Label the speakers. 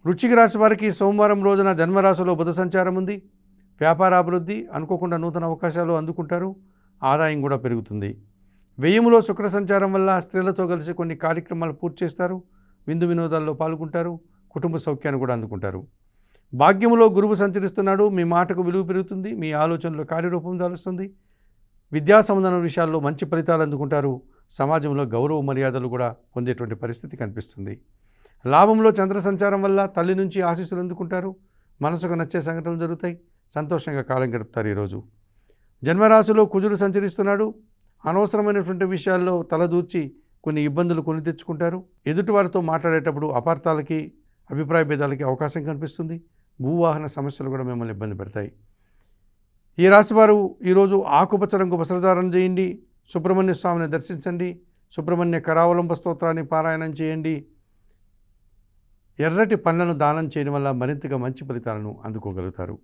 Speaker 1: వృశ్చిక రాశి వారికి సోమవారం రోజున జన్మరాశిలో బుధ సంచారం ఉంది. వ్యాపారాభివృద్ధి, అనుకోకుండా నూతన అవకాశాలు అందుకుంటారు. ఆదాయం కూడా పెరుగుతుంది. వ్యయములో శుక్ర సంచారం వల్ల స్త్రీలతో కలిసి కొన్ని కార్యక్రమాలు పూర్తి చేస్తారు. విందు వినోదాల్లో పాల్గొంటారు. కుటుంబ సౌఖ్యాన్ని కూడా అందుకుంటారు. భాగ్యములో గురువు సంచరిస్తున్నాడు. మీ మాటకు విలువ పెరుగుతుంది. మీ ఆలోచనలో కార్యరూపం దాలుస్తుంది. విద్యా సంబంధమైన విషయాల్లో మంచి ఫలితాలు అందుకుంటారు. సమాజంలో గౌరవ మర్యాదలు కూడా పొందేటువంటి పరిస్థితి కనిపిస్తుంది. లాభంలో చంద్ర సంచారం వల్ల తల్లి నుంచి ఆశీస్సులు అందుకుంటారు. మనసుకు నచ్చే సంఘటనలు జరుగుతాయి. సంతోషంగా కాలం గడుపుతారు. ఈరోజు జన్మరాశిలో కుజుడు సంచరిస్తున్నాడు. అనవసరమైనటువంటి విషయాల్లో తలదూర్చి కొన్ని ఇబ్బందులు కొని తెచ్చుకుంటారు. ఎదుటివారితో మాట్లాడేటప్పుడు అపార్థాలకి, అభిప్రాయ భేదాలకి అవకాశం కనిపిస్తుంది. భూవాహన సమస్యలు కూడా మిమ్మల్ని ఇబ్బంది పెడతాయి. ఈ రాశివారు ఈరోజు ఆకుపచ్చ రంగు వస్త్రధారణ చేయండి. సుబ్రహ్మణ్య స్వామిని దర్శించండి. సుబ్రహ్మణ్య కరావలంబ స్తోత్రాన్ని పారాయణం చేయండి. ఎర్రటి పండ్లను దానం చేయడం వల్ల మరింతగా మంచి ఫలితాలను అందుకోగలుగుతారు.